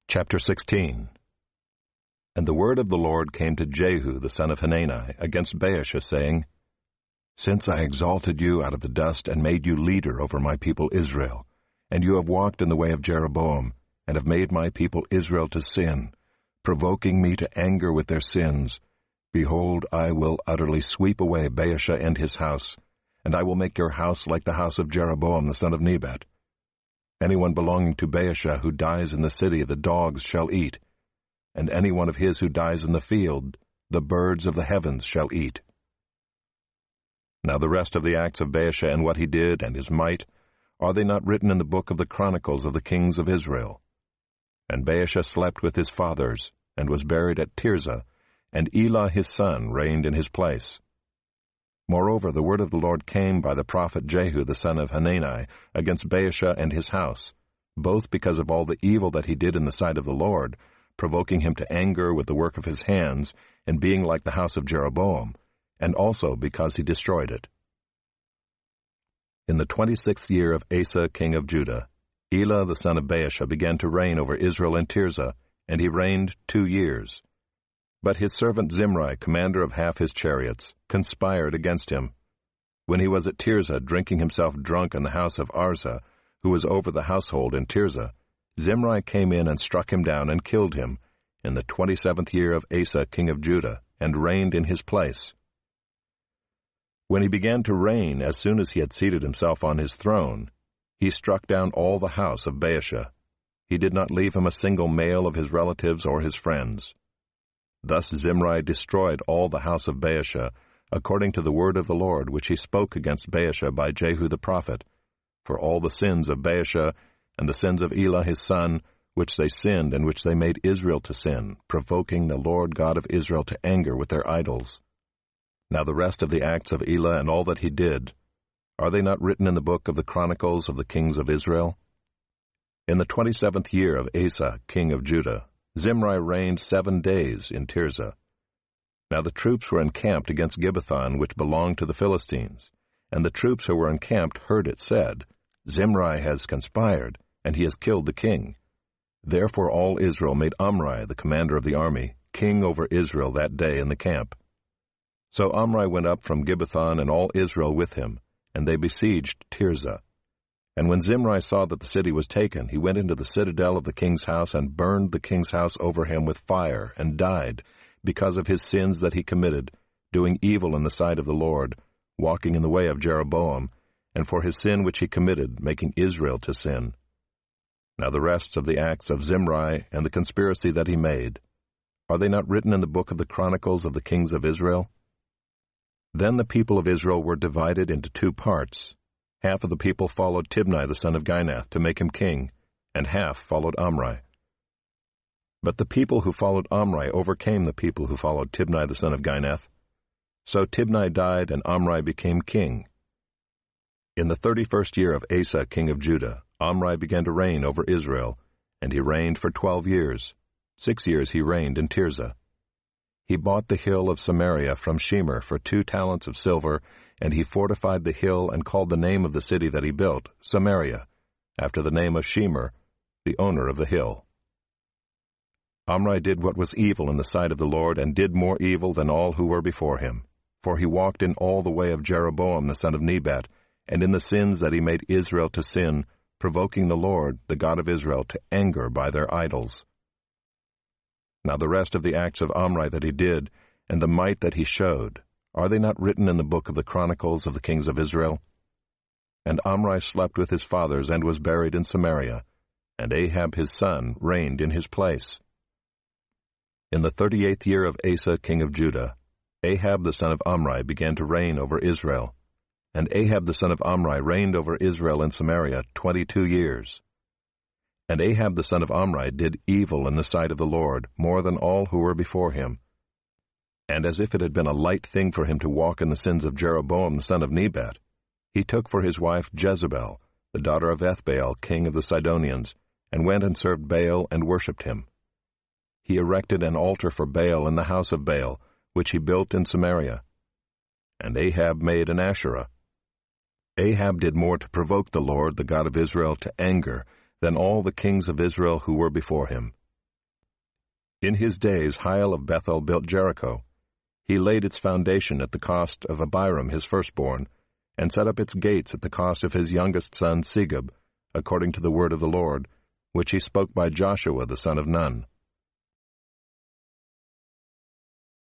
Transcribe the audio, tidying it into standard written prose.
Chapter 16. And the word of the Lord came to Jehu the son of Hanani against Baasha, saying, Since I exalted you out of the dust and made you leader over my people Israel, and you have walked in the way of Jeroboam, and have made my people Israel to sin, provoking me to anger with their sins, behold, I will utterly sweep away Baasha and his house, and I will make your house like the house of Jeroboam the son of Nebat. Anyone belonging to Baasha who dies in the city the dogs shall eat, and any one of his who dies in the field the birds of the heavens shall eat. Now the rest of the acts of Baasha and what he did and his might, are they not written in the book of the chronicles of the kings of Israel? And Baasha slept with his fathers, and was buried at Tirzah, and Elah his son reigned in his place. Moreover, the word of the Lord came by the prophet Jehu the son of Hanani against Baasha and his house, both because of all the evil that he did in the sight of the Lord, provoking him to anger with the work of his hands, and being like the house of Jeroboam, and also because he destroyed it. In the 26th year of Asa king of Judah, Elah the son of Baasha began to reign over Israel in Tirzah, and he reigned 2 years. But his servant Zimri, commander of half his chariots, conspired against him. When he was at Tirzah, drinking himself drunk in the house of Arza, who was over the household in Tirzah, Zimri came in and struck him down and killed him in the 27th year of Asa king of Judah, and reigned in his place. When he began to reign, as soon as he had seated himself on his throne, he struck down all the house of Baasha. He did not leave him a single male of his relatives or his friends. Thus Zimri destroyed all the house of Baasha, according to the word of the Lord which he spoke against Baasha by Jehu the prophet, for all the sins of Baasha and the sins of Elah his son, which they sinned and which they made Israel to sin, provoking the Lord God of Israel to anger with their idols. Now the rest of the acts of Elah and all that he did, are they not written in the book of the chronicles of the kings of Israel? In the 27th year of Asa king of Judah, Zimri reigned 7 days in Tirzah. Now the troops were encamped against Gibbethon, which belonged to the Philistines, and the troops who were encamped heard it said, Zimri has conspired, and he has killed the king. Therefore all Israel made Omri, the commander of the army, king over Israel that day in the camp. So Omri went up from Gibbethon, and all Israel with him, and they besieged Tirzah. And when Zimri saw that the city was taken, he went into the citadel of the king's house, and burned the king's house over him with fire, and died, because of his sins that he committed, doing evil in the sight of the Lord, walking in the way of Jeroboam, and for his sin which he committed, making Israel to sin. Now the rest of the acts of Zimri, and the conspiracy that he made, are they not written in the book of the chronicles of the kings of Israel? Then the people of Israel were divided into 2 parts. Half of the people followed Tibni the son of Ginath to make him king, and half followed Omri. But the people who followed Omri overcame the people who followed Tibni the son of Ginath. So Tibni died, and Omri became king. In the 31st year of Asa king of Judah, Omri began to reign over Israel, and he reigned for 12 years. 6 years he reigned in Tirzah. He bought the hill of Samaria from Shemer for 2 talents of silver, and he fortified the hill and called the name of the city that he built, Samaria, after the name of Shemer, the owner of the hill. Omri did what was evil in the sight of the Lord, and did more evil than all who were before him. For he walked in all the way of Jeroboam the son of Nebat, and in the sins that he made Israel to sin, provoking the Lord, the God of Israel, to anger by their idols. Now the rest of the acts of Omri that he did, and the might that he showed, are they not written in the book of the chronicles of the kings of Israel? And Omri slept with his fathers, and was buried in Samaria, and Ahab his son reigned in his place. In the 38th year of Asa king of Judah, Ahab the son of Omri began to reign over Israel. And Ahab the son of Omri reigned over Israel in Samaria 22 years. And Ahab the son of Omri did evil in the sight of the Lord, more than all who were before him. And as if it had been a light thing for him to walk in the sins of Jeroboam the son of Nebat, he took for his wife Jezebel, the daughter of Ethbaal, king of the Sidonians, and went and served Baal and worshipped him. He erected an altar for Baal in the house of Baal, which he built in Samaria. And Ahab made an Asherah. Ahab did more to provoke the Lord, the God of Israel, to anger, than all the kings of Israel who were before him. In his days Hiel of Bethel built Jericho. He laid its foundation at the cost of Abiram his firstborn, and set up its gates at the cost of his youngest son Segub, according to the word of the Lord, which he spoke by Joshua the son of Nun.